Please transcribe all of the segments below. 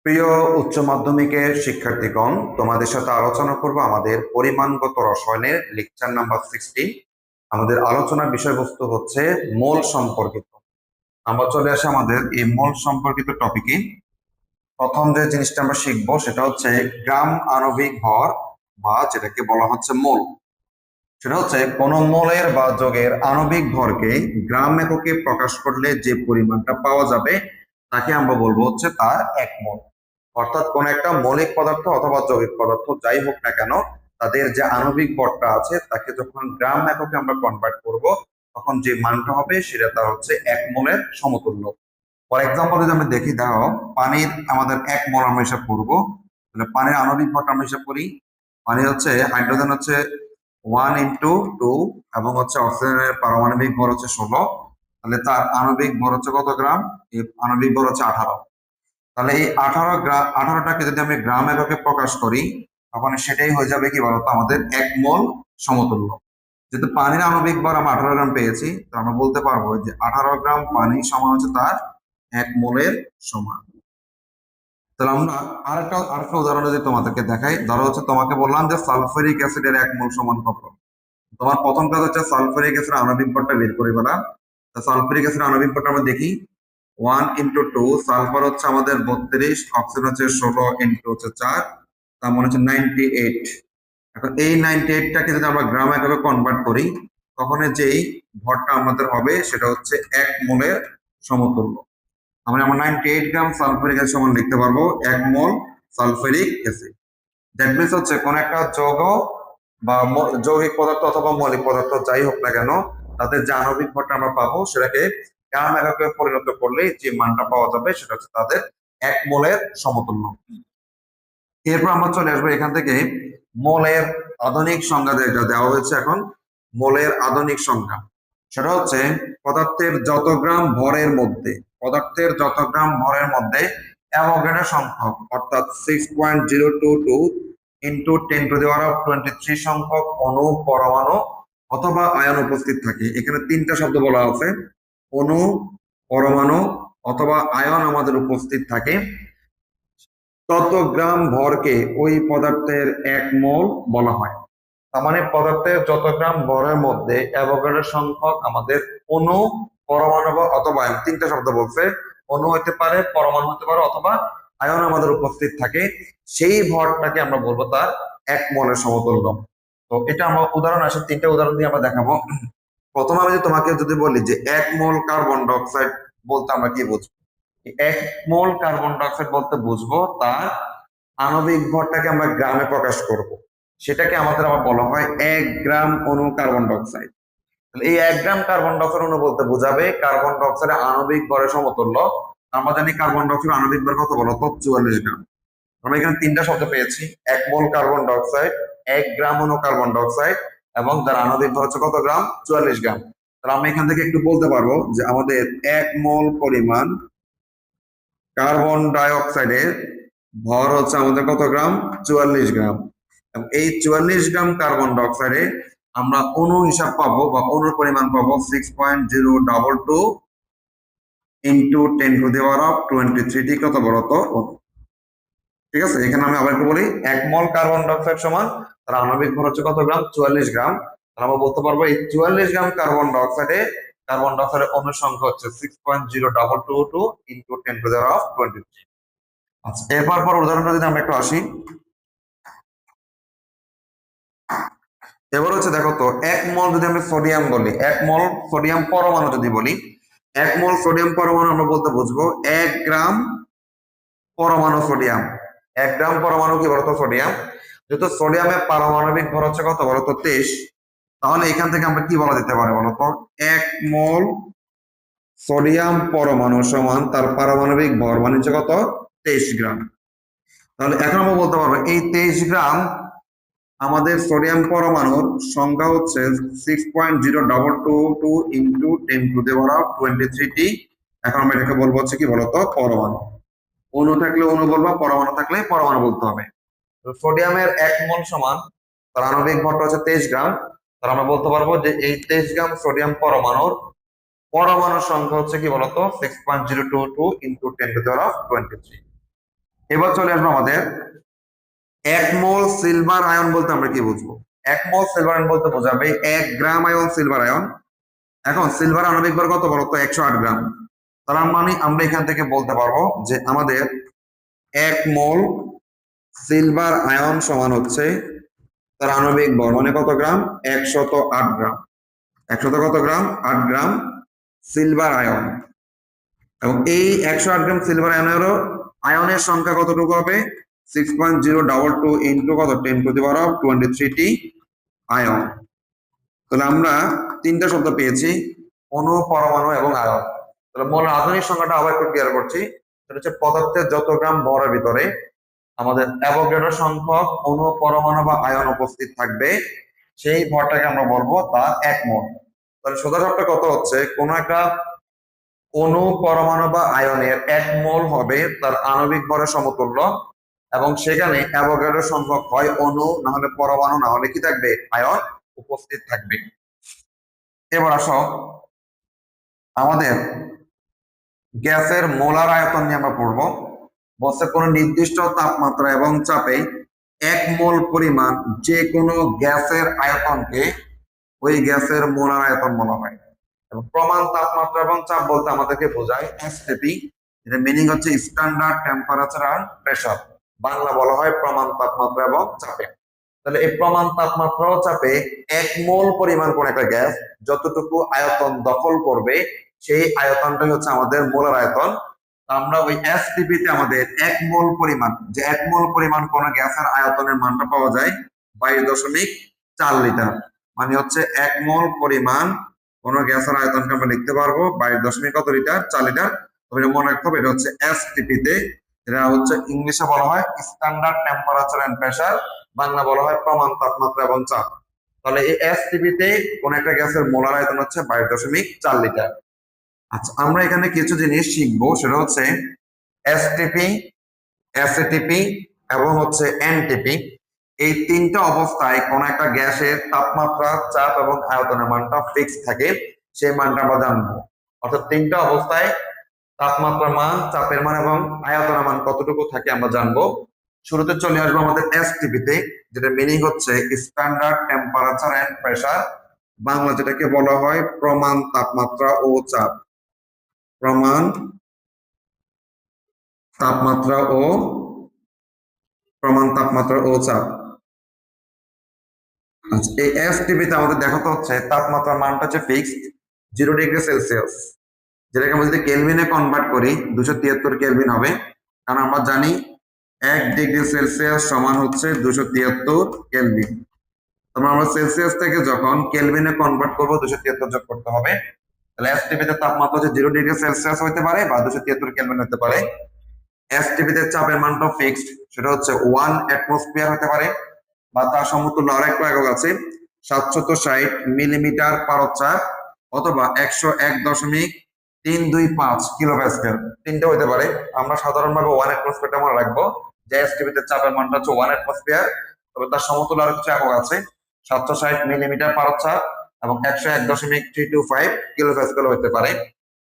প্রিয় উচ্চ মাধ্যমিকের শিক্ষার্থীগণ, তোমাদের সাথে আলোচনা করব আমাদের পরিমাণগত রসায়নের লেকচার নাম্বার 16। আমাদের আলোচনার বিষয়বস্তু হচ্ছে মোল সম্পর্কিত। আমরা চলে আসি আমাদের এই মোল সম্পর্কিত টপিকে। প্রথম যে জিনিসটা আমরা শিখবো সেটা হচ্ছে গ্রাম আণবিক ভর, বা যেটাকে বলা হচ্ছে মোল। সেটা হচ্ছে কোন মোলের বা যৌগের আণবিক ভরকে গ্রাম এককে প্রকাশ করলে যে পরিমাণটা পাওয়া যাবে তাকে আমরা বলবো হচ্ছে তার এক মোল। অর্থাৎ কোন একটা মৌলিক পদার্থ অথবা যৌগিক পদার্থ যাই হোক না কেন, তাদের যে আণবিক ভরটা আছে তাকে যখন গ্রাম এককে আমরা কনভার্ট করব, তখন যে মানটা হবে সেটা তার হচ্ছে এক মোলের সমতুল্য। ফর এক্সাম্পল যদি আমরা দেখি, দেখো পানির আমাদের এক মোল আমরা হিসাব করবো, তাহলে পানির আণবিক ভরটা আমরা হিসাব করি। পানি হচ্ছে হাইড্রোজেন হচ্ছে 1 × 2 এবং হচ্ছে অক্সিজেনের পারমাণবিক ভর হচ্ছে 16। তাহলে তার আণবিক ভর হচ্ছে কত গ্রাম? এই আণবিক ভর হচ্ছে 18। তাহলে এই 18টাকে যদি আমি গ্রাম এককে প্রকাশ করি, তখন সেটাই হয়ে যাবে কি বলতো আমাদের এক মোল সমতুল্য। যেহেতু পানির আণবিক ভর আমরা 18 গ্রাম পেয়েছি, তো আমরা বলতে পারবো যে 18 গ্রাম পানি সমান হচ্ছে তার এক মোলের সমান। তাহলে আমরা আরেকটা উদাহরণ যদি তোমাদেরকে দেখাই, ধরো হচ্ছে তোমাকে বললাম যে সালফারিক অ্যাসিডের এক মোল সমান কত। তোমার প্রথম কাজ হচ্ছে সালফারিক অ্যাসিডের আণবিক ভরটা বের করে ফেলা। তো সালফারিক অ্যাসিডের আণবিক ভরটা আমরা দেখি, 1 × 2। সালফার হচ্ছে আমাদের 32, অক্সিজেন হচ্ছে 16 ইন্টু হচ্ছে 4, তার মানে হচ্ছে 98। এখন এই 98টাকে যদি আমরা গ্রাম এককে কনভার্ট করি, তখন যেই ভরটা আমাদের হবে সেটা হচ্ছে এক মোলের সমতুল্য। আমরা 98 গ্রাম সালফারিক অ্যাসিড সমান লিখতে পারবো এক মোল সালফারিক অ্যাসিড। দ্যাট মিনস হচ্ছে কোন একটা যৌগ বা যৌগিক পদার্থ অথবা মৌলিক পদার্থ যাই হোক না কেন, তাদের যে আণবিক ভরটা আমরা পাবো সেটাকে গ্রাম এককে পরিণত করলে যে মানটা পাওয়া যাবে সেটা হচ্ছে তাদের এক মোলের সমতুল্য। এরপর আমরা চলে আসবো এখান থেকে মোলের আধুনিক সংজ্ঞা যেটা দেওয়া হয়েছে এখন, মোলের আধুনিক সংজ্ঞা সেটা হচ্ছে পদার্থের যত গ্রাম ভরের মধ্যে অ্যাভোগাড্রো সংখ্যক অর্থাৎ 6.022 ইন্টু 10⁻23 সংখ্যক অণু, পরমাণু অথবা আয়ন উপস্থিত থাকে। এখানে তিনটা শব্দ বলা আছে, অণু, পরমাণু অথবা আয়ন আমাদের উপস্থিত থাকে, তত গ্রাম ভরকে ওই পদার্থের এক মোল বলা হয়। তার মানে পদার্থের যত গ্রাম ভরের মধ্যে অ্যাভোগাড্রো সংখ্যক আমাদের অণু, পরমাণু অথবা আয়ন, তিনটা শব্দ বলছে, অণু হতে পারে, পরমাণু হতে পারে অথবা আয়ন আমাদের উপস্থিত থাকে, সেই ভরটাকে আমরা বলবো তার এক মোলের সমতুল্য। তো এটা আমরা উদাহরণ আসে, তিনটা উদাহরণ দিয়ে আমরা দেখাবো। প্রথমে আমি তোমাকে যদি বলি যে এক মোল কার্বন ডাইঅক্সাইড বলতে আমরা কি বুঝবো, এক মোল কার্বন ডাইঅক্সাইড বলতে বুঝবো তার আণবিক ভরটাকে আমরা গ্রামে প্রকাশ করব, সেটাকে আমাদের আবার বলা হয় 1 গ্রাম অণু কার্বন ডাইঅক্সাইড। এই 1 গ্রাম কার্বন ডাইঅক্সাইড অণু বলতে বোঝাবে কার্বন ডাইঅক্সাইডের আণবিক ভরের সমতুল্য। আমরা জানি কার্বন ডাইঅক্সাইড আণবিক ভর কত বলতো, 44 গ্রাম। আমরা এখানে তিনটা শব্দ পেয়েছি, এক মোল কার্বন ডাইঅক্সাইড, 1 গ্রাম অণু কার্বন ডাইঅক্সাইড এবং যার আণবিক ভর হচ্ছে কত গ্রাম, 44 গ্রাম। তাহলে আমরা এখান থেকে একটু বলতে পারবো যে আমাদের এক মোল পরিমাণ কার্বন ডাইঅক্সাইডের ভর হচ্ছে আমাদের কত গ্রাম, 44 গ্রাম। এই 44 গ্রাম কার্বন ডাইঅক্সাইডে আমরা অণু হিসাব পাবো বা অণুর পরিমাণ পাবো 6.022 ইন্টু 10⁻23 কত বলতো অণু। ঠিক আছে, এখানে আমি আবার একটু বলি, এক মোল কার্বন ডাইঅক্সাইড সমান তার আণবিক ভর হচ্ছে কত গ্রাম, 44 গ্রাম। তাহলে আমরা বলতে পারবো এই 44 গ্রাম কার্বন ডাইঅক্সাইডের অণুর সংখ্যা হচ্ছে 6.022 ইন্টু 10⁻23। আচ্ছা, এরপর উদাহরণটা যদি আমরা একটু আসি, এবার হচ্ছে দেখো তো, এক মোল যদি আমি সোডিয়াম বলি, এক মোল সোডিয়াম পরমাণু যদি বলি, এক মোল সোডিয়াম পরমাণু আমরা বলতে বুঝবো 1 গ্রাম পরমাণু সোডিয়াম। 1 গ্রাম পরমাণু কি বলতো সোডিয়াম। যেহেতু সোডিয়ামের পারমাণবিক ভর হচ্ছে কত বলতো 23, তাহলে এখান থেকে আমরা কি বলা যেতে পারে বলতো, এক মোল সোডিয়াম পরমাণু সমান তার পারমাণবিক ভর মানে হচ্ছে কত, 23 গ্রাম। তাহলে এখন আমরা বলতে পারবো এই 23 গ্রাম আমাদের সোডিয়াম পরমাণুর সংখ্যা হচ্ছে 6.022 ইন্টু 10⁻23টি। এখন আমরা এটাকে বলবো হচ্ছে কি বলতো পরমাণু। অণু থাকলে অণু বলবো, পরমাণু থাকলে পরমাণু বলতে হবে। তো সোডিয়ামের এক মোল সমান তার আণবিক ভরটা হচ্ছে 23 গ্রাম। তার আমরা বলতে পারবো যে এই 23 গ্রাম সোডিয়াম পরমাণুর সংখ্যা হচ্ছে কি বলতো 6.022 ইন্টু 10⁻23। এবার চলে আসবো আমাদের 1 মোল সিলভার আয়ন বলতে আমরা কি বুঝবো। 1 মোল সিলভার আয়ন বলতে বোঝাবে 1 গ্রাম আয়ন সিলভার আয়ন। এখন সিলভার আণবিক ভর কত বলতো, 108 গ্রাম। তার মানে আমরা এখান থেকে বলতে পারবো যে আমাদের 1 মোল সিলভার আয়ন সমান হচ্ছে তার আণবিক ভর মানে কত গ্রাম, 108 গ্রাম। কত গ্রাম, 8 গ্রাম সিলভার আয়ন। এবং এই 108 গ্রাম সিলভার আয়নেরও আয়নের সংখ্যা কতটুকু হবে, 6.022 ইন্টু কত, 10⁻23 আয়ন। তাহলে আমরা তিনটা শব্দ পেয়েছি, অণু, পরমাণু এবং আয়ন। তাহলে মোল রাসায়নিক সংখ্যাটা আবার একটু ক্লিয়ার করছি। সেটা হচ্ছে পদার্থের যত গ্রাম ভরের ভিতরে আমাদের অ্যাভোগাড্রো সংখ্যক অণু, পরমাণু বা আয়ন উপস্থিত থাকবে, সেই ভরটাকে আমরা বলবো তা 1 মোল। তাহলে সোজা সাপটা কত হচ্ছে, কোন একটা অণু, পরমাণু বা আয়নের 1 মোল হবে তার আণবিক ভরের সমতুল্য, এবং সেখানে অ্যাভোগাড্রো সংখ্যক হয় অণু, না হলে পরমাণু, না হলে কি থাকবে, আয়ন উপস্থিত থাকবে। এবার আসো আমাদের গ্যাসের মোলার আয়তন নিয়ে আমরা পড়বো। বলছে কোনো নির্দিষ্ট তাপমাত্রা এবং চাপে 1 মোল পরিমাণ যে কোনো গ্যাসের আয়তনকে ওই গ্যাসের মোলার আয়তন বলা হয়। এবং প্রমাণ তাপমাত্রা এবং চাপ বলতে আমাদেরকে বোঝায় এসটিপি, এটা মিনিং হচ্ছে standard temperature and pressure. Bangla বলা হয় প্রমাণ তাপমাত্রা এবং চাপে। তাহলে এই প্রমাণ তাপমাত্রা ও চাপে 1 মোল পরিমাণ কোন একটা গ্যাস যতটুকু আয়তন দখল করবে সেই আয়তনটাই হচ্ছে আমাদের মোলার আয়তন। আমরা ওই এসটিপি তে আমাদের 1 মোল পরিমাণ, যে 1 মোল পরিমাণ কোন গ্যাসের আয়তনের মানটা পাওয়া যায় 22.4 লিটার। মানে হচ্ছে 1 মোল পরিমাণ কোন গ্যাসের আয়তনকে আমরা লিখতে পারবো 22 কত লিটার, 4 লিটার। তবে এটা মনে রাখতে হবে, এটা হচ্ছে এসটিপি তে, এটা হচ্ছে ইংলিশে বলা হয় standard temperature and pressure, Bangla বলা হয় প্রমাণ তাপমাত্রা এবং চাপ। তাহলে এই এসটিপি তে কোন একটা গ্যাসের মোলার আয়তন হচ্ছে 22.4 লিটার। আচ্ছা, আমরা এখানে কিছু জিনিস শিখবো, সেটা হচ্ছে এসটিপি, এসএটিপি এবং হচ্ছে এনটিপি। এই তিনটা অবস্থায় কোন একটা গ্যাসের তাপমাত্রা, চাপ এবং আয়তনের মানটা ফিক্স থাকে, সেই মানটা আমরা জানবো। অর্থাৎ তিনটা অবস্থায় তাপমাত্রার মান, চাপের মান এবং আয়তনের মান কতটুকু থাকে আমরা জানবো। শুরুতে চলে আসবো আমাদের এসটিপি তে, যেটা মিনিং হচ্ছে standard temperature and pressure, Bangla যেটাকে বলা হয় প্রমাণ তাপমাত্রা ও চাপ। প্রমাণ তাপমাত্রা ও চাপ। আচ্ছা, এই এসটিপি তে আমাদের দেখাতে হচ্ছে তাপমাত্রার মানটা হচ্ছে ফিক্সড 0 ডিগ্রি সেলসিয়াস, যেটাকে আমরা যদি কেলভিনে কনভার্ট করি 273 কেলভিন হবে। কারণ আমরা জানি 1 ডিগ্রি সেলসিয়াস সমান হচ্ছে 273 কেলভিন। তারপর আমরা সেলসিয়াস থেকে যখন কেলভিনে কনভার্ট করবো 273 যোগ করতে হবে। তাহলে এসটিপি তে তাপমাত্রা হচ্ছে 0 ডিগ্রি সেলসিয়াস হতে পারে বা 273 কেলভিন হতে পারে। এসটিপি তে চাপের মানটা ফিক্সড, সেটা হচ্ছে 1 অ্যাটমসফিয়ার হতে পারে, বা তার সমতুল্য আরেকটা একক আছে 760 মিলিমিটার পারদ, অথবা 101.325 কিলোপ্যাসকেল, তিনটা হতে পারে। আমরা সাধারণভাবে 1 অ্যাটমসফিয়ারটা মনে রাখবো, যে এসটিপি তে চাপের মানটা হচ্ছে 1 অ্যাটমসফিয়ার। তবে তার সমতুল্য আরো কিছু একক আছে, 760 মিলিমিটার পারদ এবং 101.325 কিলোপ্যাসকেল হতে পারে।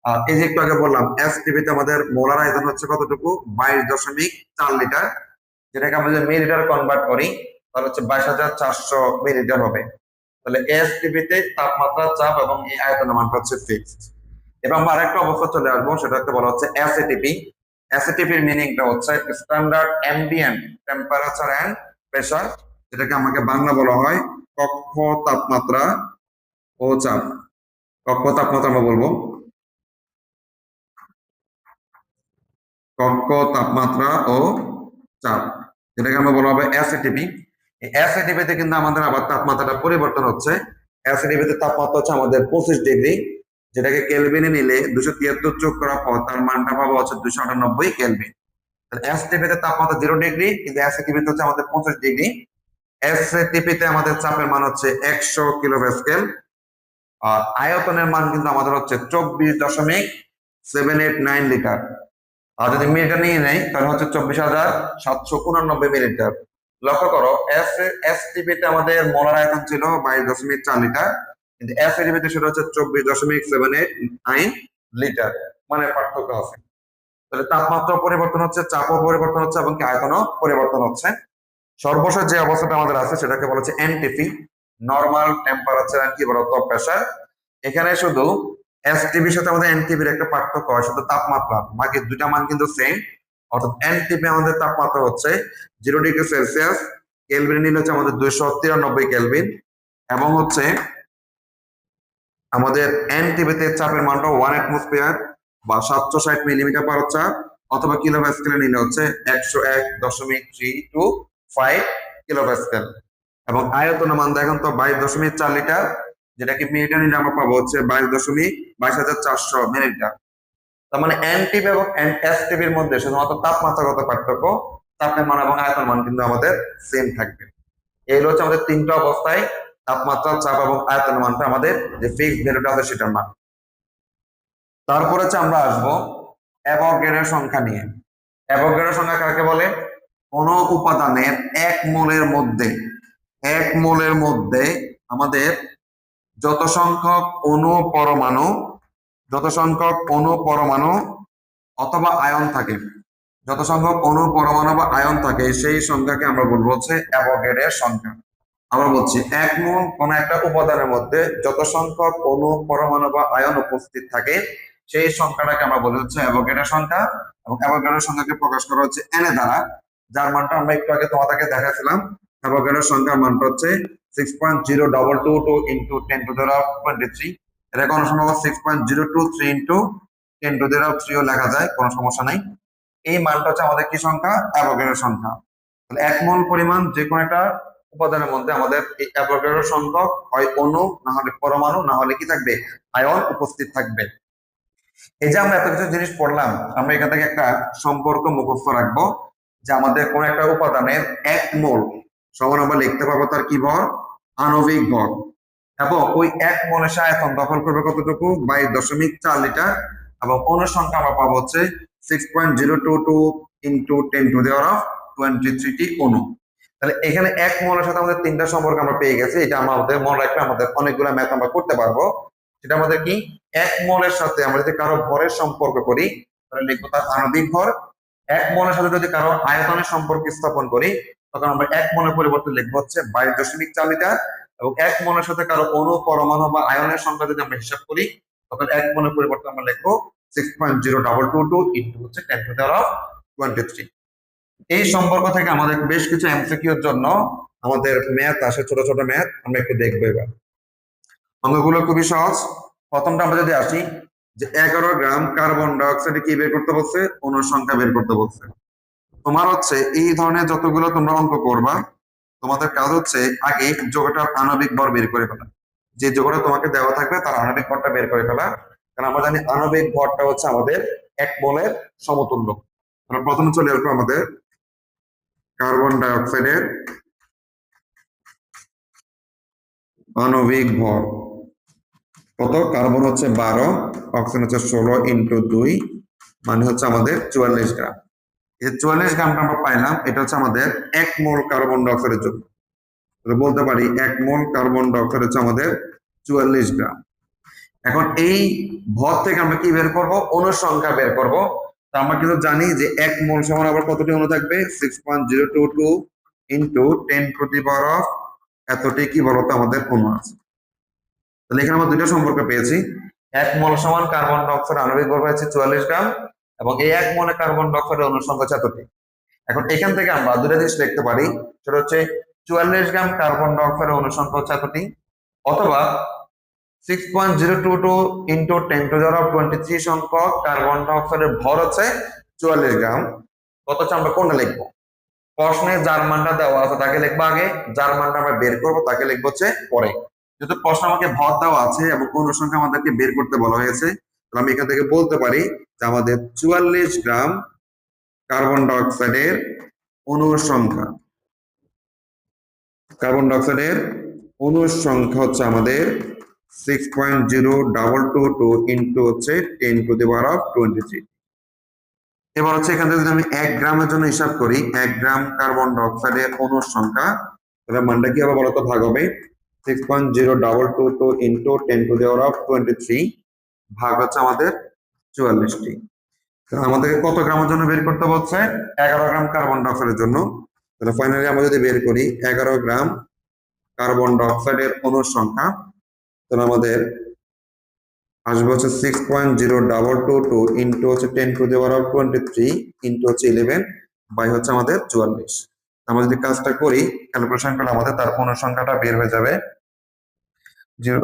আর এই যে একটু আগে বললাম এসটিপি তে আমাদের মোলার আয়তন হচ্ছে কতটুকু, 22.4 লিটার, যেটাকে আমরা যদি মিলিলিটার কনভার্ট করি তাহলে হচ্ছে 22,400 মিলিলিটার হবে। তাহলে এসটিপি তে তাপমাত্রা, চাপ এবং এই আয়তনের মানটা হচ্ছে ফিক্সড। এবার আমরা আরেকটা অবস্থা চলে আসবো, সেটাকে বলা হচ্ছে এসএটিপি। এসএটিপির মিনিংটা হচ্ছে standard ambient temperature and pressure, যেটাকে আমাকে বাংলা বলা হয় কক্ষ তাপমাত্রা ও চাপ। কক্ষ তাপমাত্রা আমরা বলবো কক্ষ তাপমাত্রা ও চাপ, যেটাকে আমরা বলা হবে এসএটিপি। এই এসএটিপি তে কিন্তু আমাদের আবার তাপমাত্রাটা পরিবর্তন হচ্ছে। এসএটিপি তে তাপমাত্রা হচ্ছে আমাদের 25 ডিগ্রি, যেটাকে কেলভিনে নিলে 273 যোগ করার পর তার মানটা পাবো হচ্ছে 298 কেলভিন। তাহলে এসটিপি তে তাপমাত্রা 0 ডিগ্রি, কিন্তু এসএটিপি তে হচ্ছে আমাদের 25 ডিগ্রি। এসএটিপি তে আমাদের চাপের মান হচ্ছে 100 কিলোপ্যাসকেল, আর আয়তনের মান কিন্তু আমাদের হচ্ছে 24.789 লিটার। আর যদি মিলিটার নিয়ে নেই তাহলে হচ্ছে 24,789 মিলিলিটার। লক্ষ্য করো এসটিপি তে আমাদের মোলার আয়তন ছিল 22.4 লিটার, কিন্তু এসএটিপি তে সেটা হচ্ছে 24.789 লিটার, মানে পার্থক্য আছে। তাহলে তাপমাত্রা পরিবর্তন হচ্ছে, চাপও পরিবর্তন হচ্ছে এবং কি আয়তনও পরিবর্তন হচ্ছে। সর্বশেষ যে অবস্থাটা আমাদের আছে সেটাকে বলা হচ্ছে এনটিপি, নর্মাল টেম্পারেচার এন্ড কি বলতো প্রেসার। এখানে শুধু এসটিপির সাথে আমাদের এনটিপির একটা পার্থক্য হয়, শুধু তাপমাত্রা, বাকি দুটা মান কিন্তু সেম। অর্থাৎ এনটিপি আমাদের তাপমাত্রা হচ্ছে 0°C, কেলভিন নিলে হচ্ছে আমাদের 293 কেলভিন, এবং হচ্ছে আমাদের এনটিপিতে চাপের মানটা 1 অ্যাটমসফিয়ার বা 760 মিলিমিটার পার চাপ, অথবা কিলোপ্যাসকেলে নিলে হচ্ছে 101.325 কিলোপ্যাসকেল। এবং আয়তনের মান দেখেন তো 22.4 লিটার, যেটাকে মিলিটার নিলে আমরা পাবো হচ্ছে 22,22,400 মিলিলিটার। তার মানে এনটিপি এবং এসটিপির মধ্যে শুধুমাত্র তাপমাত্রাগত পার্থক্য, চাপের মান এবং আয়তন মান কিন্তু আমাদের সেম থাকবে। এই হচ্ছে আমাদের তিনটা অবস্থায় তাপমাত্রা, চাপ এবং আয়তন মানটা আমাদের যে ফিক্সড ভ্যালুটা আছে সেটার মান। তারপর হচ্ছে আমরা আসবো অ্যাভোগাড্রোর সংখ্যা নিয়ে। অ্যাভোগাড্রোর সংখ্যা কাকে বলে? কোন উপাদানের এক মোলের মধ্যে আমাদের যত সংখ্যক অণু পরমাণু অথবা আয়ন থাকে, যত সংখ্যক অণু পরমাণু বা আয়ন থাকে, সেই সংখ্যাকে আমরা বলবো হচ্ছে অ্যাভোগাড্রোর সংখ্যা। আমরা বলছি এক মোল কোন একটা উপাদানের মধ্যে যত সংখ্যক অণু পরমাণু বা আয়ন উপস্থিত থাকে, সেই সংখ্যাটাকে আমরা বলি হচ্ছে অ্যাভোগাড্রোর সংখ্যা। এবং অ্যাভোগাড্রোর সংখ্যাকে প্রকাশ করা হচ্ছে এন এ দ্বারা, যার মানটা আমরা একটু আগে তোমাদেরকে দেখাচ্ছিলাম। অ্যাভোগাড্রোর সংখ্যার মানটা হচ্ছে 6.0222 ইন্টু 10⁻23। এটা কোনো সময় 6.023 ইন্টু 10⁻3 ও লেখা যায়, কোনো সমস্যা নাই। এই মানটা হচ্ছে আমাদের কি সংখ্যা? অ্যাভোগাড্রোর সংখ্যা। তাহলে এক মোল পরিমাণ যে কোনো একটা উপাদানের মধ্যে আমাদের এই অ্যাভোগাড্রো সংখ্যক হয় অণু, না হলে পরমাণু, না হলে কি থাকবে? আয়ন উপস্থিত থাকবে। এই যে আমরা এত কিছু জিনিস পড়লাম, আমরা এখান থেকে একটা সম্পর্ক মুখস্থ রাখবো, যে আমাদের কোন একটা উপাদানের এক মোল সমান আমরা লিখতে পারবো তার কি ভর? আণবিক ভর। এবং ওই এক মোল এসে আয়তন দখল করবে কতটুকু? 22.4 লিটার। এবং অণুর সংখ্যা আমরা পাবো হচ্ছে 6.022 ইন্টু 10⁻23 অণু। তাহলে এখানে এক মোলের সাথে আমাদের তিনটা সম্পর্ক আমরা পেয়ে গেছি। এটা আমাদের মনে রাখলে আমাদের অনেকগুলো ম্যাথ আমরা করতে পারবো। সেটা আমাদের কি? এক মোলের সাথে আমরা যদি কারো ভরের সম্পর্ক করি, তাহলে লিখবো তার আণবিক ভর। এক মোলের সাথে যদি কারো আয়তনের সম্পর্ক স্থাপন করি, তখন আমরা এক মোলের পরিবর্তে লিখবো হচ্ছে 22.4 লিটার। এবং এক মোলের সাথে কারো অণু, পরমাণু বা আয়নের সংখ্যা যদি আমরা হিসাব করি, তখন এক মোলের পরিবর্তে আমরা লিখবো 6.0222 ইন্টু হচ্ছে 10⁻23। এই সম্পর্ক থেকে আমাদের বেশ কিছু এমসিকিউর জন্য আমাদের ম্যাথ আসে, ছোট ছোট ম্যাথ আমরা একটু দেখবো এবার। অঙ্কগুলো খুবই সহজ। প্রথমটা আমরা যদি আসি, যে 11 গ্রাম কার্বন ডাইঅক্সাইড কি বের করতে বলছে? অণুর সংখ্যা বের করতে বলছে। তোমার হচ্ছে এই ধরনের যতগুলো তোমরা অঙ্ক করবা, তোমাদের কাজ হচ্ছে আগে যৌগটার আণবিক ভর বের করে ফেলা। যে যৌগটা তোমাকে দেওয়া থাকবে তার আণবিক ভরটা বের করে ফেলা, কারণ আমরা জানি আণবিক ভরটা হচ্ছে আমাদের এক মোলের সমতুল্য। আমরা প্রথমে চলে আসবো আমাদের কার্বন ডাইঅক্সাইডের আণবিক ভর কত? কার্বন হচ্ছে 12, অক্সিজেন হচ্ছে 16 ইন্টু 2, মানে হচ্ছে আমাদের 44 গ্রাম। এই 44 গ্রামটা আমরা পাইলাম, এটা হচ্ছে আমাদের এক মোল কার্বন ডাইঅক্সাইডের জন্য। বলতে পারি এক মোল কার্বন ডাইঅক্সাইড হচ্ছে আমাদের 44 গ্রাম। এখন এই ভর থেকে আমরা কি বের করব? অণুর সংখ্যা বের করব। তো আমরা কিন্তু জানি যে এক মোল সমান আবার কতটি অণু থাকবে? 6.022 ইন্টু 10⁻⁴ এতটি কি বলতো আমাদের অণু আছে। তাহলে এখানে আমরা দুটো সম্পর্ক পেয়েছি। এক মোল সমান কার্বন ডাইঅক্সাইড আণবিক ভর হচ্ছে 44 গ্রাম, এবং এই এক মোলে কার্বন ডাইঅক্সাইডের অণুর সংখ্যা হচ্ছে এতটি। এখন এখান থেকে আমরা দুটো জিনিস লিখতে পারি, সেটা হচ্ছে 44 গ্রাম কার্বন ডাইঅক্সাইডের অণুর সংখ্যা হচ্ছে এতটি, অথবা 6.022 ইন্টু 10⁻23 সংখ্যক কার্বন ডাইঅক্সাইডের ভর হচ্ছে 44 গ্রাম। অথচ আমরা কোনটা লিখবো? প্রশ্নে যার মানটা দেওয়া আছে তাকে লিখবো আগে, যার মানটা আমরা বের করবো তাকে লিখবো হচ্ছে পরে। যেহেতু প্রশ্ন আমাকে ভর দেওয়া আছে এবং অণুর সংখ্যা আমাদেরকে বের করতে বলা হয়েছে, তাহলে আমি এখান থেকে বলতে পারি যে আমাদের 44 গ্রাম কার্বন ডাইঅক্সাইডের অণুর সংখ্যা, কার্বন ডাইঅক্সাইডের অণুর সংখ্যা হচ্ছে আমাদের 6.0222 ইন্টু হচ্ছে 10⁻23। এবার হচ্ছে এখান থেকে যদি আমি 1 গ্রামের জন্য হিসাব করি, 1 গ্রাম কার্বন ডাইঅক্সাইডের অণুর সংখ্যা, তাহলে মানটা কি হবে বলতো? ভাগ হবে 6.0222 ইন্টু 10⁻23 ভাগ হচ্ছে আমাদের 44টি। আমাদেরকে কত গ্রামের জন্য বের করতে বলছে? 11 গ্রাম কার্বন ডাইঅক্সাইডের জন্য। তাহলে ফাইনালি আমরা যদি বের করি 11 গ্রাম কার্বন ডাইঅক্সাইডের অণুর সংখ্যা, তাহলে আমাদের আসবে হচ্ছে 6.0222 ইন্টু হচ্ছে 10⁻23 ইন্টু হচ্ছে 11 বাই হচ্ছে আমাদের 44। আমরা যদি কাজটা করি ক্যালকুলেশন করলে আমাদের তার অণুর সংখ্যাটা বের হয়ে যাবে 0।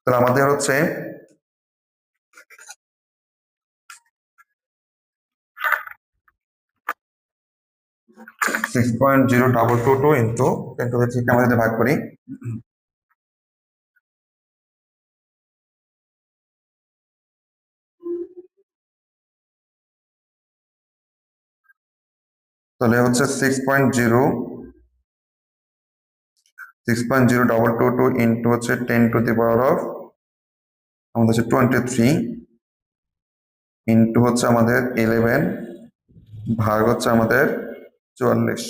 তাহলে আমাদের হচ্ছে 6.0222 ইন্টু 10⁻³ আমরা যদি ভাগ করি, তাহলে হচ্ছে 6.0222 ইন্টু হচ্ছে 10⁻³ আমাদের হচ্ছে 23 ইন্টু হচ্ছে আমাদের 11 ভাগ হচ্ছে আমাদের 44।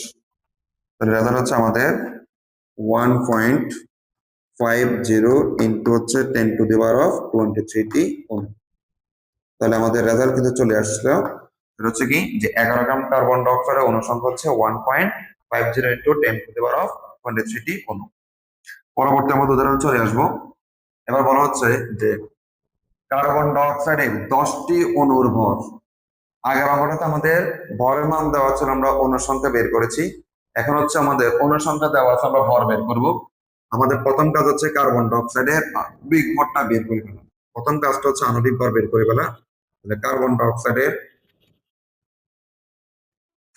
তাহলে রেজাল্ট হচ্ছে আমাদের 1.50 ইন্টু হচ্ছে 10⁻23 ওহম। তাহলে আমাদের রেজাল্ট কিন্তু চলে আসলো। এটা হচ্ছে কি যে 11 গ্রাম কার্বন ডাইঅক্সাইডের অনুসংখ্যা হচ্ছে 1.50 ইন্টু 10⁻23 ওহম। পরবর্তী আমরা উদাহরণ চলে আসবো। এবার বলা হচ্ছে যে কার্বন ডাইঅক্সাইডের 10টি অণুর ভর। আগের অঙ্কটাতে আমাদের ভরের মান দেওয়া ছিল, আমরা অণুর সংখ্যা বের করেছি। এখন হচ্ছে আমাদের অণুর সংখ্যা দেওয়া আছে, আমরা ভর বের করব। আমাদের প্রথম কাজ হচ্ছে কার্বন ডাইঅক্সাইডের আণবিক ভরটা বের করে ফেলা। প্রথম কাজটা হচ্ছে আণবিক ভর বের করে ফেলা। তাহলে কার্বন ডাইঅক্সাইডের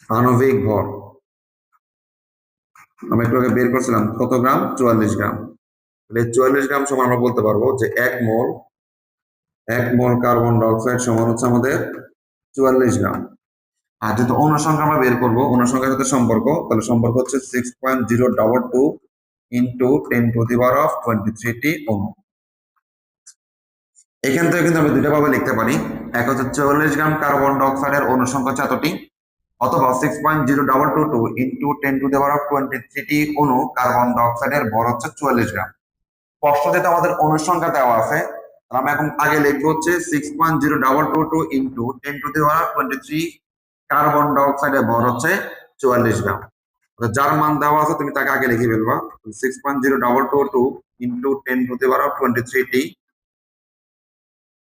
আণবিক ভর আমরা একটু আগে বের করছিলাম কত গ্রাম? 44 গ্রাম। তাহলে 44 গ্রাম সমান আমরা বলতে পারবো যে 1 মোল কার্বন ডাইঅক্সাইড সমান হচ্ছে আমাদের 44 গ্রাম। আর যেহেতু অনুসংখ্যা আমরা বের করবো, অনুসংখ্যার সাথে সম্পর্ক, তাহলে সম্পর্ক হচ্ছে 6.022 ইন্টু 10⁻23 অণু। এখান থেকে কিন্তু আমি দুইটা ভাবে লিখতে পারি। এক হচ্ছে 44 গ্রাম কার্বন ডাইঅক্সাইডের অনুসংখ্যা হচ্ছে এতটি, অথবা 6.0222 ইন্টু 10⁻23 অণু কার্বন ডাইঅক্সাইডের ভর হচ্ছে 44 গ্রাম। স্পষ্ট যেটা আমাদের অনুসংখ্যা দেওয়া আছে, আমরা এখন আগে লিখবো হচ্ছে 6.022 ইন্টু 10⁻23 কার্বন ডাইঅক্সাইডের ভর হচ্ছে 44 গ্রাম। যার মান দেওয়া আছে তুমি তাকে আগে লিখে ফেলবা। 6.022 ইন্টু 10⁻23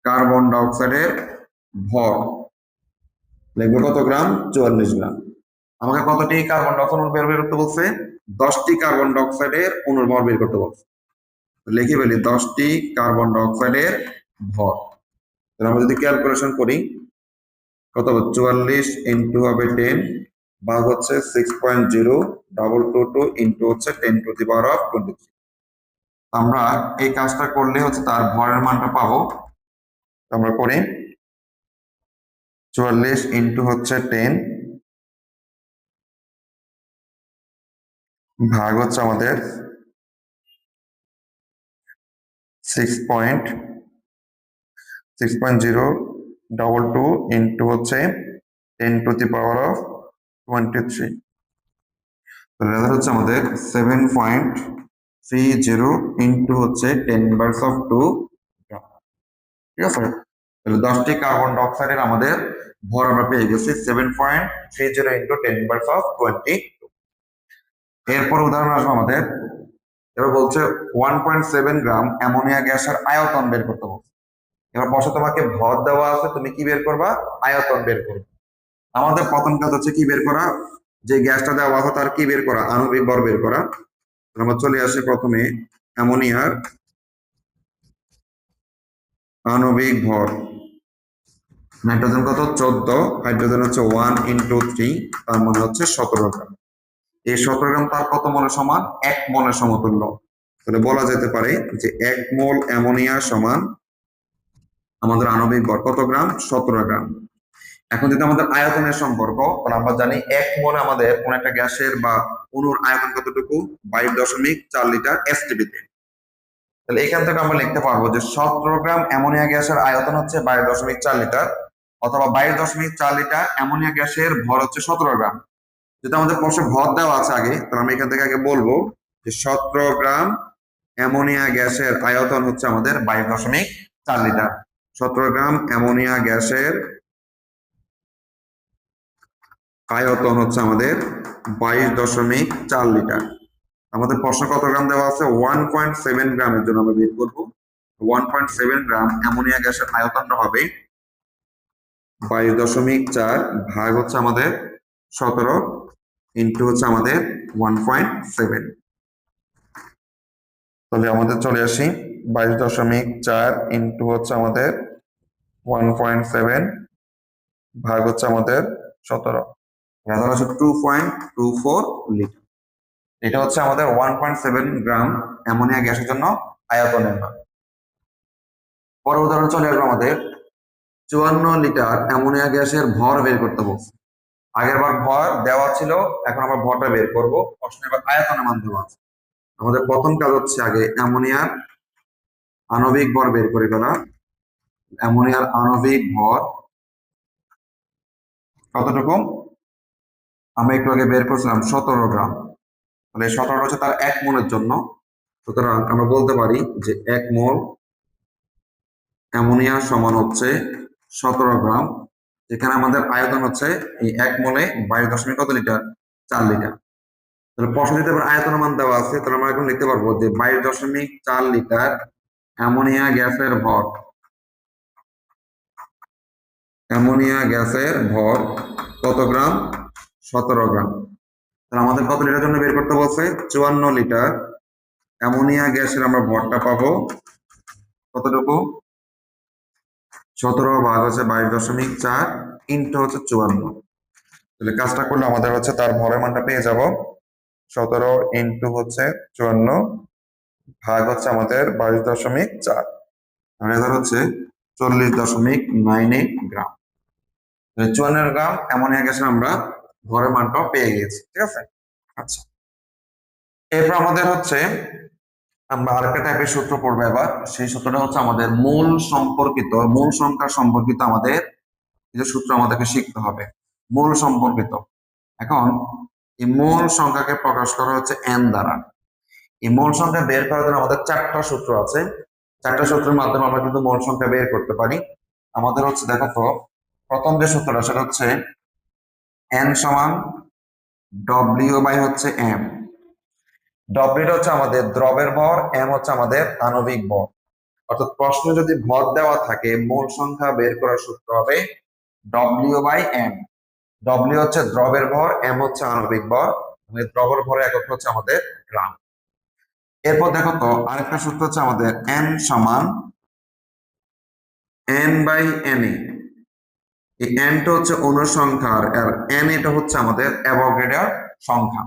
কার্বন ডাইঅক্সাইডের ভর লিখবো কত গ্রাম? 44 গ্রাম। আমাকে কতটি কার্বন ডাইঅক্সাইড বের করতে বলছে? 10টি কার্বন ডাইঅক্সাইডের অণুর ভর বের করতে বলছে। লিখে ফেলি 10টি কার্বন ডাইঅক্সাইডের ভর। আমরা যদি ক্যালকুলেশন করি কত হবে? 44 ইন্টু হবে 10 ভাগ হচ্ছে 6.022 ইন্টু হচ্ছে 10⁻23। আমরা এই কাজটা করলে হচ্ছে তার ভরের মানটা পাবো। আমরা করি 44 ইন্টু হচ্ছে 10 ভাগ হচ্ছে আমাদের 6.022 ইন্টু হচ্ছে 10⁻23। রেজাল্ট হচ্ছে আমাদের 7.30 ইন্টু হচ্ছে 10⁻²। ঠিক আছে, তাহলে 10টি কার্বন ডাইঅক্সাইডের আমাদের ভর আমরা পেয়ে গেছি 7.30 ইন্টু 10⁻²। এরপর উদাহরণ আসবে আমাদের। এবার বলছে 1.7 গ্রাম অ্যামোনিয়া গ্যাসের আয়তন বের করতে বলছে। এবার বসে তোমাকে ভর দেওয়া আছে, তুমি কি বের করবা? আয়তন বের করবে। আমাদের প্রথম কাজ হচ্ছে কি বের করা? যে গ্যাসটা দেওয়া আছে তার কি বের করা? আণবিক ভর বের করা। আমরা চলে আসি প্রথমে অ্যামোনিয়ার আণবিক ভর। নাইট্রোজেন কত? 14, হাইড্রোজেন হচ্ছে 1 ইন্টু 3, তার মানে হচ্ছে 17 গ্রাম। এই 17 গ্রাম তার কত মোলের সমান? 1 মোলের সমতুল্য। তাহলে বলা যেতে পারে যে 1 মোল অ্যামোনিয়া সমান আমাদের আণবিক ভর কত গ্রাম? 17 গ্রাম। এখন যদি আমাদের আয়তনের সম্পর্ক, তাহলে আমরা জানি 1 মোল আমাদের কোন একটা গ্যাসের বা অণুর আয়তন কতটুকু? 22.4 লিটার এসটিপিতে। তাহলে এখান থেকে আমরা লিখতে পারবো যে 17 গ্রাম অ্যামোনিয়া গ্যাসের আয়তন হচ্ছে 22.4 লিটার, অথবা 22.4 লিটার অ্যামোনিয়া গ্যাসের ভর হচ্ছে 17 গ্রাম। যেটা আমাদের প্রশ্নে ভর দেওয়া আছে আগে, তাহলে আমি এখান থেকে আগে বলবো যে 17 গ্রাম অ্যামোনিয়া গ্যাসের আয়তন হচ্ছে আমাদের 22.4 লিটার। 17 গ্রাম অ্যামোনিয়া গ্যাসের আয়তন হচ্ছে আমাদের 22.4 লিটার। আমাদের প্রশ্ন কত গ্রাম দেওয়া আছে? 1.7 গ্রামের জন্য আমরা বের করব। 1.7 গ্রাম অ্যামোনিয়া গ্যাসের আয়তনটা হবে 22.4 ভাগ হচ্ছে আমাদের 17 ইন্টু হচ্ছে আমাদের 1.7। তাহলে আমাদের চলে আসি 22.4 ইন্টু হচ্ছে আমাদের 1.7 ভাগ হচ্ছে আমাদের 17, এটা হচ্ছে 2.24 লিটার। এটা হচ্ছে আমাদের 1.7 গ্রাম অ্যামোনিয়া গ্যাসের জন্য আয়তনের মান। পরের উদাহরণ চলে আসবে আমাদের 54 লিটার অ্যামোনিয়া গ্যাসের ভর বের করতে বলছে। আগের বার ভর দেওয়া ছিল, এখন আমরা ভরটা বের করব। প্রশ্নে এবার আয়তনের মান দেওয়া আছে। আমাদের প্রথম কাজ হচ্ছে আগে অ্যামোনিয়ার আণবিক ভর বের করে ফেলা। অ্যামোনিয়ার আণবিক ভর কতটুকু? আমরা একটু আগে বের করছিলাম 17 গ্রাম। মানে 17 হচ্ছে তার 1 মোলের জন্য। সুতরাং আমরা বলতে পারি যে 1 মোল অ্যামোনিয়া সমান হচ্ছে 17 গ্রাম। এখানে আমাদের আয়তন হচ্ছে এই 1 মোলে 22 কত লিটার? 4 লিটার। তাহলে প্রশ্ন যদি আবার আয়তনের মান দেওয়া আছে, তাহলে আমরা এখন লিখতে পারবো যে 22.4 লিটার অ্যামোনিয়া গ্যাসের ভর। অ্যামোনিয়া গ্যাসের ভর কত গ্রাম? 17 গ্রাম। তাহলে আমাদের কত লিটার জন্য বের করতে বলছে? 54 লিটার অ্যামোনিয়া গ্যাসের আমরা ভরটা পাবো কতটুকু? 17 ভাগ হচ্ছে 22.4 ইন্টু হচ্ছে 54। তাহলে কাজটা করলে আমাদের হচ্ছে তার ভরের মানটা পেয়ে যাব 17 ইন্টু হচ্ছে 54 ভাগ হচ্ছে আমাদের 22.4, রেজাল্ট হচ্ছে 40.98 গ্রাম। 54 গ্রাম অ্যামোনিয়া গ্যাসের আমরা ভরের মানটাও পেয়ে গেছি। ঠিক আছে। আচ্ছা, এরপর আমাদের হচ্ছে আমরা আরেকটা টাইপের সূত্র পড়বো এবার। সেই সূত্রটা হচ্ছে আমাদের মূল সম্পর্কিত, মূল সংখ্যা সম্পর্কিত আমাদের কিছু সূত্র আমাদেরকে শিখতে হবে। মূল সম্পর্কিত। এখন এই মূল সংখ্যাকে প্রকাশ করা হচ্ছে n দ্বারা। এই মূল সংখ্যা বের করার জন্য আমাদের 4টা সূত্র আছে। 4টা সূত্রের মাধ্যমে আমরা কিন্তু মূল সংখ্যা বের করতে পারি। আমাদের হচ্ছে দেখো তো, প্রথম যে সূত্রটা সেটা হচ্ছে n সমান w বাই হচ্ছে m। w হচ্ছে আমাদের দ্রবের ভর, m হচ্ছে আমাদের আণবিক ভর। অর্থাৎ প্রশ্নে যদি ভর দেওয়া থাকে, মূল সংখ্যা বের করার সূত্র হবে w বাই m। w হচ্ছে দ্রবের ভর, m হচ্ছে আণবিক ভর। দ্রবের ভরের একক হচ্ছে আমাদের গ্রাম। এরপর দেখো তো আরেকটা সূত্র হচ্ছে আমাদের n সমান n বাই na। এই n টা হচ্ছে অণুর সংখ্যা আর n এটা হচ্ছে আমাদের অ্যাভোগাড্রোর সংখ্যা।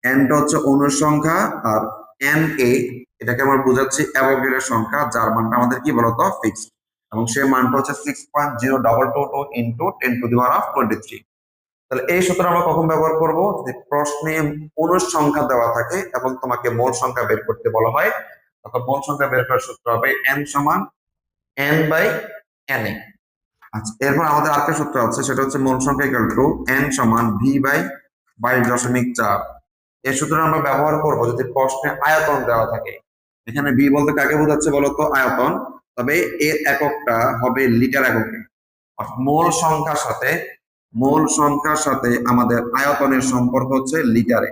n টা হচ্ছে অণুর সংখ্যা আর na এটাকে আমরা বোঝাচ্ছি অ্যাভোগাড্রোর সংখ্যা, যার মানটা আমাদের কি বলতো? ফিক্সড। এবং সেই মানটা হচ্ছে 6.0222 into 10 to the power of 23। তাহলে এই সূত্র আমরা কখন ব্যবহার করব? যদি প্রশ্নে অণুর সংখ্যা দেওয়া থাকে এবং তোমাকে মোল সংখ্যা বের করতে বলা হয়, তখন মোল সংখ্যা বের করার সূত্র হবে n সমান n বাই na। আচ্ছা, এরপর আমাদের আরেকটা সূত্র আছে, সেটা হচ্ছে মোল সংখ্যা ইকুয়াল টু n সমান v বাই 22.4। এই সূত্র আমরা ব্যবহার করব যদি প্রশ্নে আয়তন দেওয়া থাকে। এখানে v বলতে কাকে বোঝাচ্ছে বলতো? আয়তন। তবে এর এককটা হবে লিটার এককে। মূল সংখ্যার সাথে আমাদের আয়তনের সম্পর্ক হচ্ছে লিটারে।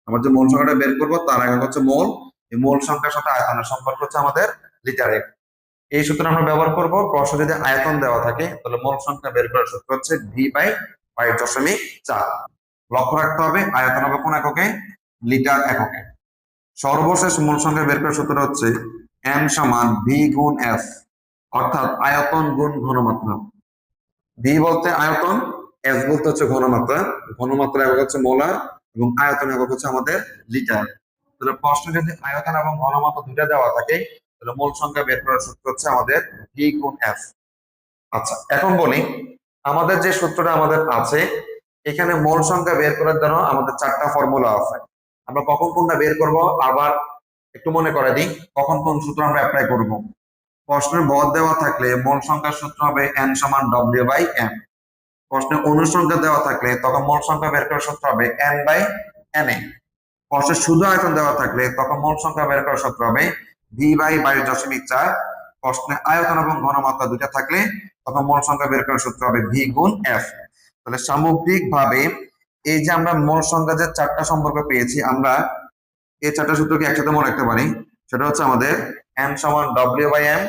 আমরা যে মূল সংখ্যাটা বের করব তার একক হচ্ছে মোল। এই মূল সংখ্যার সাথে আয়তনের সম্পর্ক হচ্ছে আমাদের লিটারে। এই সূত্র আমরা ব্যবহার করব প্রশ্নে যদি আয়তন দেওয়া থাকে, তাহলে মোল সংখ্যা বের করার সূত্র হচ্ছে v বাই 22.4। লক্ষ্য রাখতে হবে আয়তন হবে কোন এককে? লিটার এককে। সর্বশেষ মূল সংখ্যা বের করার সূত্র হচ্ছে m সমান v গুণ s, অর্থাৎ আয়তন গুণ ঘনমাত্রা। v বলতে আয়তন, s বলতে হচ্ছে ঘনমাত্রা। ঘনমাত্রা একক হচ্ছে মোলার এবং আয়তন একক হচ্ছে আমাদের লিটার। তাহলে প্রশ্নে যদি আয়তন এবং ঘনমাত্রা দুইটা দেওয়া থাকে, তাহলে মূল সংখ্যা বের করার সূত্র হচ্ছে আমাদের v গুণ s। আচ্ছা, এখন বলি আমাদের যে সূত্রটা আমাদের আছে, এখানে মূল সংখ্যা বের করার জন্য আমাদের 4টা ফর্মুলা আছে। আমরা কখন কোনটা বের করব আবার একটু মনে করে দিই, কখন কোন সূত্র আমরা অ্যাপ্লাই করব। প্রশ্নের ভর দেওয়া থাকলে মূল সংখ্যার সূত্র হবে n সমান w বাই m। প্রশ্নে অনুসংখ্যা দেওয়া থাকলে তখন মূল সংখ্যা বের করার সূত্র হবে n বাই na। প্রশ্নে শুধু আয়তন দেওয়া থাকলে তখন মোল সংখ্যা বের করার সূত্র হবে ভি বাই 22.4। প্রশ্নে আয়তন এবং ঘনমাত্রা দুইটা থাকলে তখন মোল সংখ্যা বের করার সূত্র হবে ভি গুণ এফ। তাহলে সামগ্রিকভাবে এই যে আমরা মোল সংখ্যা যে চারটা সম্পর্ক পেয়েছি, আমরা এই চারটা সূত্রকে একসাথে মনে রাখতে পারি। সেটা হচ্ছে আমাদের এন সমান ডব্লিউ বাই এম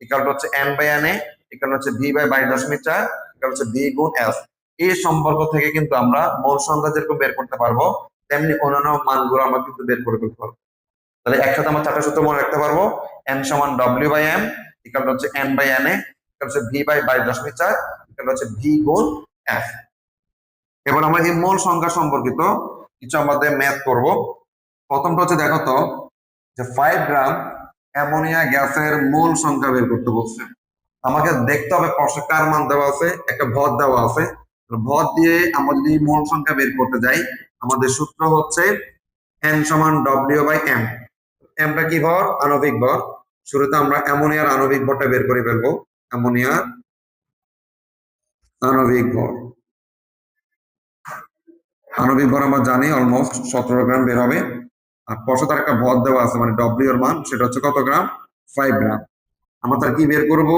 ইকুয়াল হচ্ছে N by N A equal হচ্ছে ভি বাই 22.4 ইকুয়াল হচ্ছে ভি গুণ এফ। এই সম্পর্ক থেকে কিন্তু আমরা মোল সংখ্যা যেরকম বের করতে পারবো, তেমনি অন্যান্য মানগুলো আমরা কিন্তু বের করে ফেলতে পারবো। তাহলে একসাথে আমরা চারটা সূত্র মনে রাখতে পারবো। এন সমান ডব্লিউ বাই এম ইকুয়াল হচ্ছে N by N A equal হচ্ছে ভি বাই 22.4 ইকুয়াল হচ্ছে ভি গুণ এফ। এবার আমরা এই মোল সংখ্যা সম্পর্কিত কিছু আমাদের ম্যাথ করব। প্রথমটা হচ্ছে দেখো তো যে 5 গ্রাম অ্যামোনিয়া গ্যাসের মোল সংখ্যা বের করতে বলছে। আমাকে দেখতে হবে প্রশ্নে কার মান দেওয়া আছে, একটা ভর দেওয়া আছে। ভর দিয়ে আমরা যদি মোল সংখ্যা বের করতে যাই, আমাদের সূত্র হচ্ছে এন সমান ডব্লিউ বাই এম। এমটা কি ভর? আণবিক ভর। শুরুতে আমরা অ্যামোনিয়ার আণবিক ভরটা বের করে ফেলবো। অ্যামোনিয়ার আণবিক ভর, আণবিক ভর আমরা জানি অলমোস্ট 17 গ্রাম বের হবে। আর প্রশ্নে তার একটা ভর দেওয়া আছে, মানে ডব্লিউ এর মান, সেটা হচ্ছে কত গ্রাম? 5 গ্রাম। আমরা তার কি বের করব?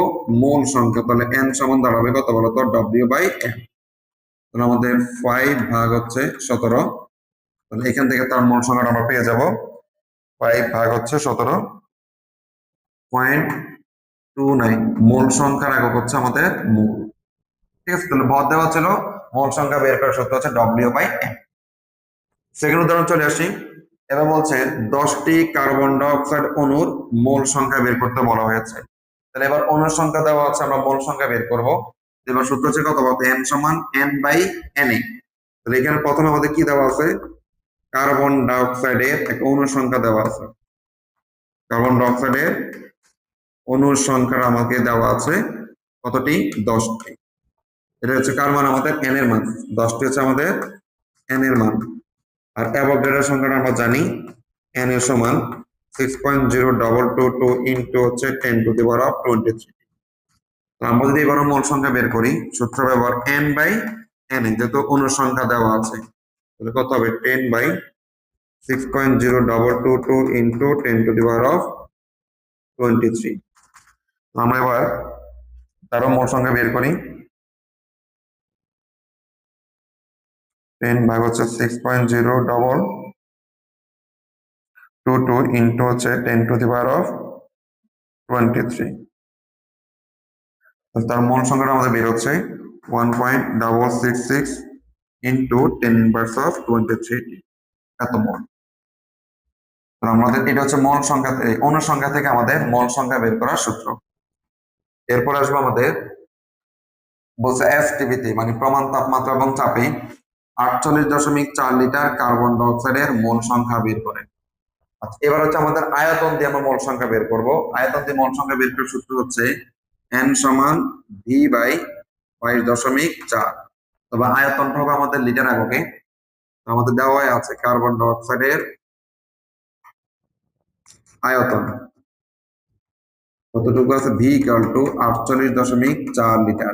মোল সংখ্যা। তাহলে এন সমান দাঁড়াবে কত বলতো? W by M. তাহলে আমাদের 5 ভাগ হচ্ছে 17। তাহলে এখান থেকে তার মোল সংখ্যাটা আমরা পেয়ে যাব 5 ভাগ হচ্ছে 17.29। মোল সংখ্যার একক হচ্ছে আমাদের মোল। ঠিক আছে, তাহলে ভর দেওয়া ছিল, মোল সংখ্যা বের করার সূত্র হচ্ছে ডব্লিউ বাই এম। সেকেন্ড উদাহরণ চলে আসি। এবার বলছে 10টি কার্বন ডাইঅক্সাইড অণুর মোল সংখ্যা বের করতে বলা হয়েছে। তাহলে এবার অণুর সংখ্যা দেওয়া আছে, আমরা মোল সংখ্যা বের করব। এবার সূত্র হচ্ছে কত বলতে? এন সমান এন বাই এন এ। তাহলে এখানে প্রথমে আমাদের কি দেওয়া আছে? কার্বন ডাইঅক্সাইডের একটা অণুর সংখ্যা দেওয়া আছে। কার্বন ডাইঅক্সাইডের অণুর সংখ্যা আমাকে দেওয়া আছে কতটি? 10টি। এটা হচ্ছে কার মান? আমাদের এন এর মান। 10টি হচ্ছে আমাদের এন এর মান। আর অ্যাভোগাড্রোর সংখ্যাটা আমরা জানি, এন এর সমান 6.0222 ইন্টু হচ্ছে 10 টু দি পাওয়ার অফ 23। আমরা যদি এবার মোল সংখ্যা বের করি, সূত্র ব্যবহার এন বাই এন, যেহেতু অণুর সংখ্যা দেওয়া আছে, তাহলে কত হবে? 10 by 6.0222 into 10 to the power of 23। আমরা এবার তারও মোল সংখ্যা বের করি। 10 ভাগ হচ্ছে 6.0222 ইন্টু হচ্ছে 10 টু দি পাওয়ার অফ 23। তার মোল সংখ্যাটা আমাদের বের হচ্ছে 1.666 ইন্টু 10 ইনভার্স অফ 23, এত মোল। আমাদের এটা হচ্ছে মোল সংখ্যা, অণু সংখ্যা থেকে আমাদের মোল সংখ্যা বের করার সূত্র। এরপর আসবো আমাদের বলছে এসটিপিতে, মানে প্রমাণ তাপমাত্রা এবং চাপে 48.4 লিটার কার্বন ডাইঅক্সাইডের মোল সংখ্যা বের করে। আচ্ছা, এবার হচ্ছে আমাদের আয়তন দিয়ে আমরা মোল সংখ্যা বের করব। আয়তন দিয়ে মোল সংখ্যা বের করার সূত্র হচ্ছে এন সমান ভি বাই 22.4। তবে আয়তনটা হবে আমাদের লিটার এককে। আমাদের দেওয়াই আছে কার্বন ডাইঅক্সাইডের আয়তন কতটুকু আছে? V equal to 48.4 litre.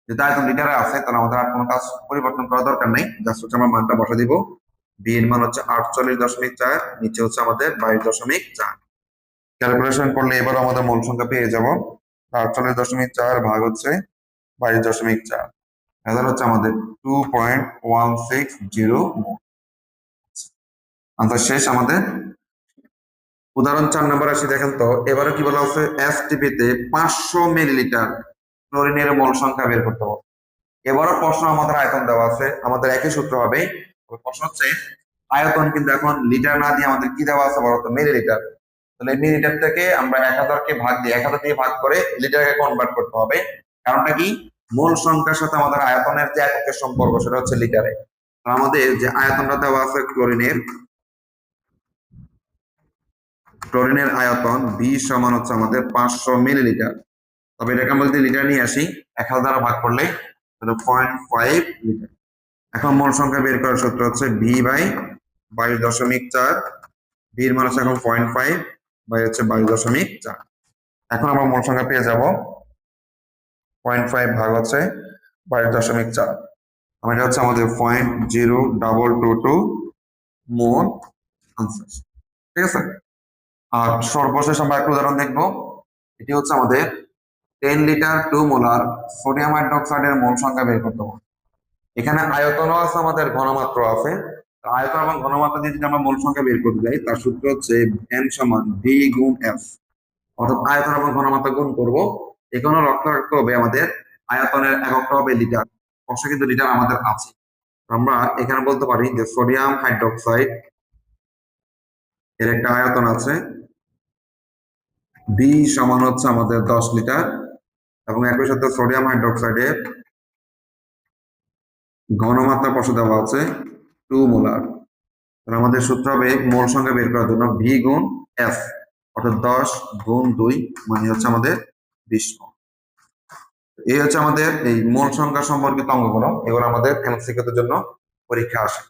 যেটা আয়তন লিটারে আছে, তাহলে আমাদের আর কোনো কাজ পরিবর্তন করার দরকার নেই। জাস্ট হচ্ছে আমরা মানটা বসা দিব। ভি এর মান হচ্ছে 48.4, নিচে হচ্ছে আমাদের 22.4। ক্যালকুলেশন করলে এবার আমাদের মোল সংখ্যা পেয়ে যাব 48.4 ভাগ হচ্ছে 22.4, এবার হচ্ছে আমাদের 2.160 মোল। আনসার শেষ আমাদের। উদাহরণ 4 নম্বর আসি, দেখেন তো এবারে কি বলা হচ্ছে? এসটিপিতে 500 মিলিলিটার ক্লোরিনের মোল সংখ্যা বের করতে হবে। এবারও প্রশ্ন আমাদের আয়তন দেওয়া আছে, আমাদের একই সূত্র হবে। প্রশ্ন হচ্ছে আয়তন, কিন্তু এখন লিটার না দিয়ে আমাদের কি দেওয়া আছে বলতো? মিলিলিটার। তাহলে মিলিলিটার থেকে আমরা 1000কে ভাগ দিয়ে 1000 দিয়ে ভাগ করে লিটারে কনভার্ট করতে হবে। কারণটা কি? মোল সংখ্যার সাথে আমাদের আয়তনের যে এককের সম্পর্ক, সেটা হচ্ছে লিটারে। আমাদের যে আয়তনটা দেওয়া আছে ক্লোরিনের আয়তন বি সমান হচ্ছে আমাদের 500 মিলিলিটার। তবে এটাকে আমরা যদি লিটার নিয়ে আসি, 1000 দ্বারা ভাগ করলে 0.5 লিটার। এখন মোল সংখ্যা বের করার সূত্র হচ্ছে ভি বাই 22.4। ভির মান হচ্ছে এখন 0.5 বাই হচ্ছে 22.4। এখন আমরা মোল সংখ্যা পেয়ে যাব 0.5 ভাগ হচ্ছে 22.4। এটা হচ্ছে আমাদের 0.0222 মোল আনসার। ঠিক আছে। আর সর্বশেষ আমরা একটা উদাহরণ দেখবো। এটি হচ্ছে আমাদের 10 লিটার 2 মোলার সোডিয়াম হাইড্রোক্সাইডের মোল সংখ্যা বের করতে হবে। এখানে আয়তনও আছে, আমাদের ঘনমাত্র আছে। আয়তন এবং ঘনমাত্রা দিয়ে যদি আমরা মোল সংখ্যা বের করতে যাই, তার সূত্র হচ্ছে এন সমান ভি গুণ এফ, অর্থাৎ আয়তন এবং ঘনমাত্রা গুণ করব। এখানে লক্ষ্য রাখতে হবে আমাদের আয়তনের এককটা হবে লিটার, অবশ্য কিন্তু লিটার আমাদের আছে। আমরা এখানে বলতে পারি যে সোডিয়াম হাইড্রোক্সাইড এর একটা আয়তন আছে, বি সমান হচ্ছে আমাদের 10 লিটার, এবং একই সাথে সোডিয়াম হাইড্রোক্সাইডের ঘনমাত্রা পাশে দেওয়া আছে 2 মোলার। আমাদের সূত্র হবে মোল সংখ্যা বের করার জন্য ভি গুণ এফ, অর্থাৎ 10 গুণ 2 মানে হচ্ছে আমাদের 20 মোল। এই হচ্ছে আমাদের এই মোল সংখ্যা সম্পর্কিত অঙ্কগুলো, এগুলো আমাদের এমসিকিউ এর জন্য পরীক্ষা আসে।